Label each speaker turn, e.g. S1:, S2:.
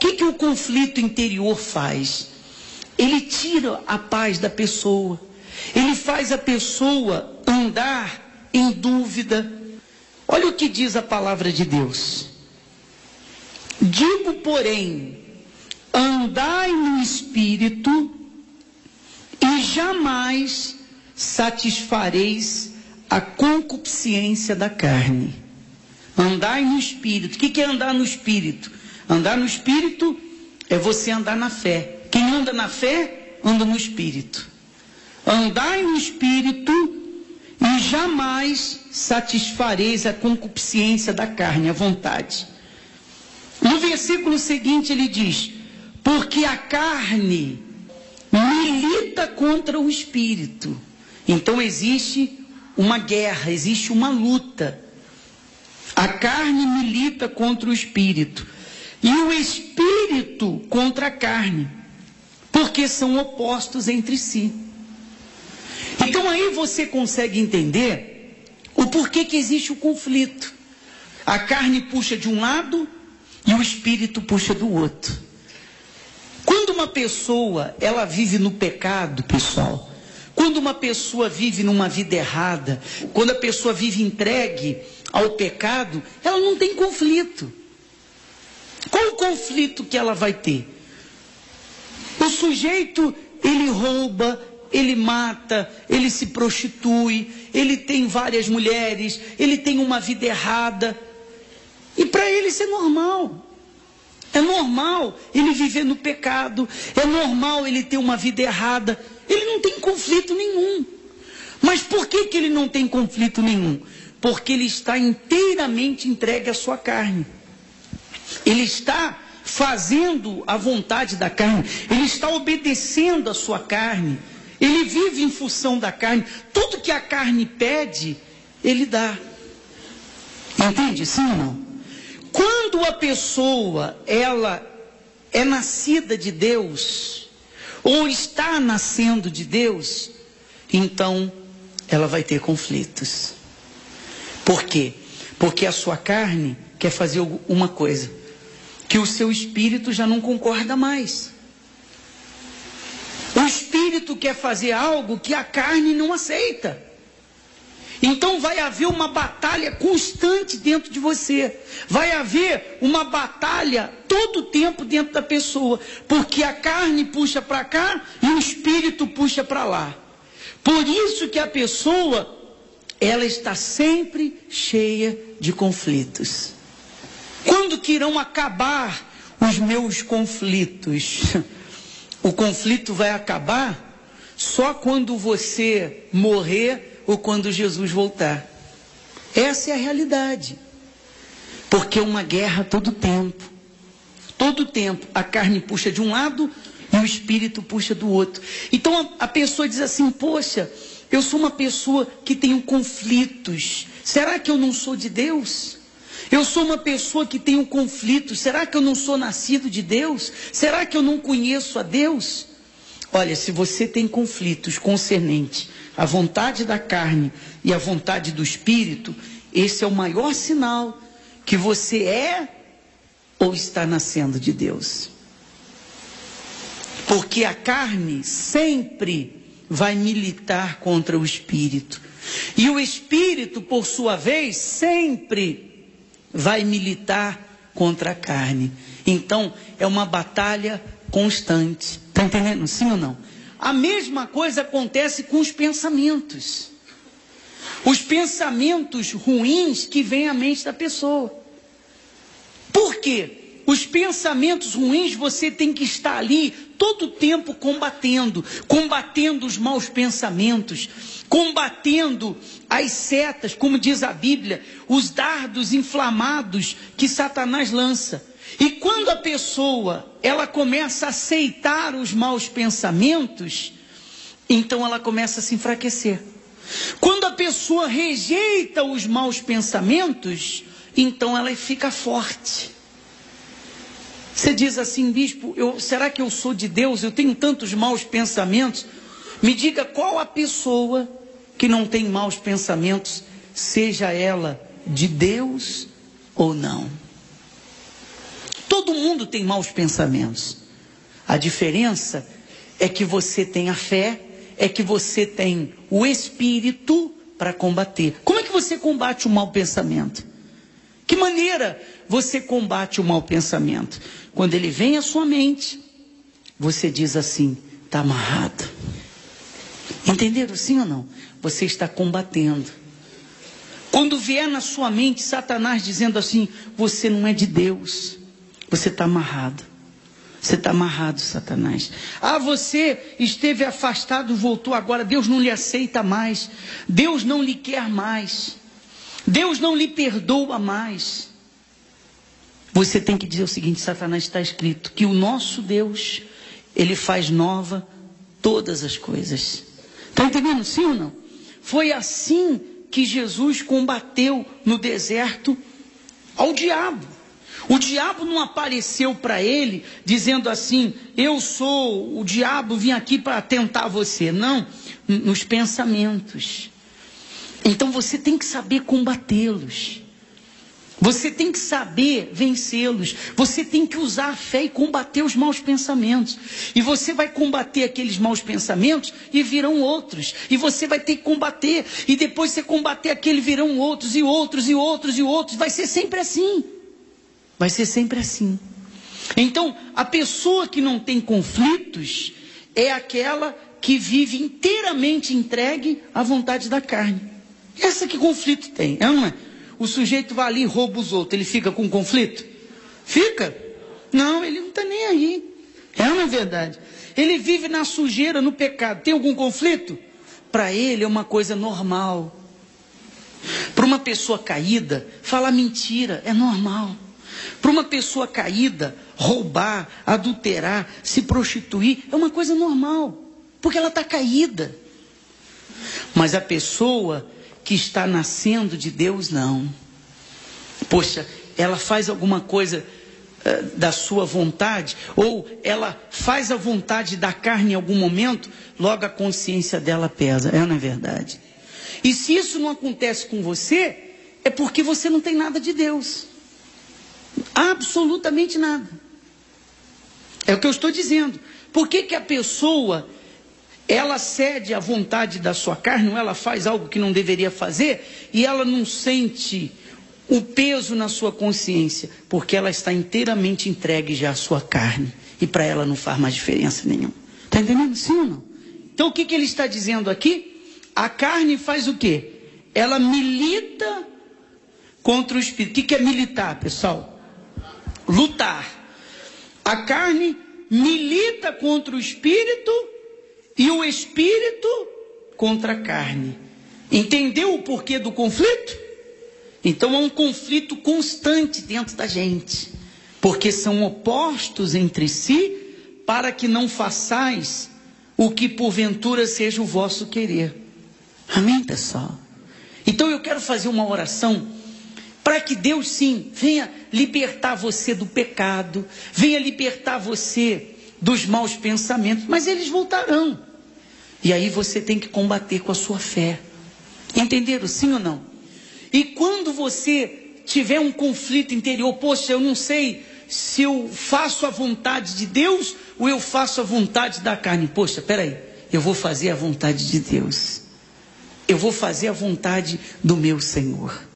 S1: que o conflito interior faz? Ele tira a paz da pessoa. Ele faz a pessoa andar em dúvida. Olha o que diz a palavra de Deus. Digo, porém, andai no Espírito e jamais satisfareis a concupiscência da carne. Andai no Espírito. O que é andar no Espírito? Andar no Espírito é você andar na fé. Quem anda na fé, anda no Espírito. Andai no Espírito e jamais satisfareis a concupiscência da carne, a vontade. No versículo seguinte ele diz, porque a carne milita contra o Espírito. Então existe uma guerra, existe uma luta. A carne milita contra o Espírito. E o Espírito contra a carne. Porque são opostos entre si. Então aí você consegue entender o porquê que existe o conflito. A carne puxa de um lado e o Espírito puxa do outro. Quando uma pessoa, ela vive no pecado, pessoal, quando uma pessoa vive numa vida errada, quando a pessoa vive entregue ao pecado, ela não tem conflito. Qual o conflito que ela vai ter? O sujeito, ele rouba, ele mata, ele se prostitui, ele tem várias mulheres, ele tem uma vida errada. E para ele isso é normal. É normal ele viver no pecado, é normal ele ter uma vida errada. Ele não tem conflito nenhum. Mas por que ele não tem conflito nenhum? Porque ele está inteiramente entregue à sua carne. Ele está fazendo a vontade da carne, ele está obedecendo a sua carne, ele vive em função da carne. Tudo que a carne pede, ele dá. Entende? Sim ou não? Quando a pessoa, ela é nascida de Deus, ou está nascendo de Deus, então ela vai ter conflitos. Por quê? Porque a sua carne quer fazer uma coisa, que o seu espírito já não concorda mais. O espírito quer fazer algo que a carne não aceita. Então vai haver uma batalha constante dentro de você. Vai haver uma batalha todo o tempo dentro da pessoa. Porque a carne puxa para cá e o espírito puxa para lá. Por isso que a pessoa, ela está sempre cheia de conflitos. Quando que irão acabar os meus conflitos? O conflito vai acabar só quando você morrer ou quando Jesus voltar. Essa é a realidade. Porque é uma guerra todo tempo. Todo tempo a carne puxa de um lado e o espírito puxa do outro. Então a pessoa diz assim, poxa, eu sou uma pessoa que tenho conflitos. Será que eu não sou de Deus? Eu sou uma pessoa que tenho conflitos. Será que eu não sou nascido de Deus? Será que eu não conheço a Deus? Olha, se você tem conflitos concernentes à vontade da carne e à vontade do espírito, esse é o maior sinal que você é ou está nascendo de Deus. Porque a carne sempre vai militar contra o espírito. E o espírito, por sua vez, sempre vai militar contra a carne. Então, é uma batalha constante. Está entendendo? Sim ou não? A mesma coisa acontece com os pensamentos. Os pensamentos ruins que vêm à mente da pessoa. Por quê? Os pensamentos ruins você tem que estar ali todo o tempo combatendo. Combatendo os maus pensamentos. Combatendo as setas, como diz a Bíblia, os dardos inflamados que Satanás lança. E quando a pessoa, ela começa a aceitar os maus pensamentos, então ela começa a se enfraquecer. Quando a pessoa rejeita os maus pensamentos, então ela fica forte. Você diz assim, bispo, será que eu sou de Deus? Eu tenho tantos maus pensamentos. Me diga qual a pessoa que não tem maus pensamentos, seja ela de Deus ou não. Todo mundo tem maus pensamentos. A diferença é que você tem a fé, é que você tem o Espírito para combater. Como é que você combate o mau pensamento? Que maneira você combate o mau pensamento? Quando ele vem à sua mente, você diz assim: está amarrado. Entenderam sim ou não? Você está combatendo. Quando vier na sua mente Satanás dizendo assim: você não é de Deus, você está amarrado. Você está amarrado, Satanás. Ah, você esteve afastado, voltou agora, Deus não lhe aceita mais. Deus não lhe quer mais. Deus não lhe perdoa mais. Você tem que dizer o seguinte: Satanás, está escrito que o nosso Deus, ele faz nova todas as coisas. Está entendendo sim ou não? Foi assim que Jesus combateu no deserto ao diabo. O diabo não apareceu para ele dizendo assim: eu sou o diabo, vim aqui para tentar você. Não, nos pensamentos. Então você tem que saber combatê-los. Você tem que saber vencê-los. Você tem que usar a fé e combater os maus pensamentos. E você vai combater aqueles maus pensamentos e virão outros. E você vai ter que combater. E depois você combater aquele, virão outros e outros e outros e outros. Vai ser sempre assim. Vai ser sempre assim. Então, a pessoa que não tem conflitos é aquela que vive inteiramente entregue à vontade da carne. Essa que conflito tem, é ou não é? O sujeito vai ali e rouba os outros, ele fica com conflito? Fica? Não, ele não está nem aí. É ou não é verdade? Ele vive na sujeira, no pecado. Tem algum conflito? Para ele é uma coisa normal. Para uma pessoa caída, falar mentira é normal. Para uma pessoa caída, roubar, adulterar, se prostituir, é uma coisa normal. Porque ela está caída. Mas a pessoa que está nascendo de Deus, não. Poxa, ela faz alguma coisa da sua vontade, ou ela faz a vontade da carne em algum momento, logo a consciência dela pesa. É ou não é verdade? E se isso não acontece com você, é porque você não tem nada de Deus. Absolutamente nada. É o que eu estou dizendo. Por que a pessoa, ela cede à vontade da sua carne, ou ela faz algo que não deveria fazer, e ela não sente o peso na sua consciência? Porque ela está inteiramente entregue já à sua carne, e para ela não faz mais diferença nenhuma. Está entendendo sim ou não? Então o que ele está dizendo aqui? A carne faz o quê? Ela milita contra o espírito. O que é militar, pessoal? Lutar. A carne milita contra o espírito e o espírito contra a carne. Entendeu o porquê do conflito? Então há um conflito constante dentro da gente, porque são opostos entre si, para que não façais o que porventura seja o vosso querer. Amém, pessoal? Então eu quero fazer uma oração para que Deus sim venha libertar você do pecado, venha libertar você dos maus pensamentos, mas eles voltarão. E aí você tem que combater com a sua fé. Entenderam sim ou não? E quando você tiver um conflito interior, poxa, eu não sei se eu faço a vontade de Deus ou eu faço a vontade da carne. Poxa, peraí, eu vou fazer a vontade de Deus. Eu vou fazer a vontade do meu Senhor.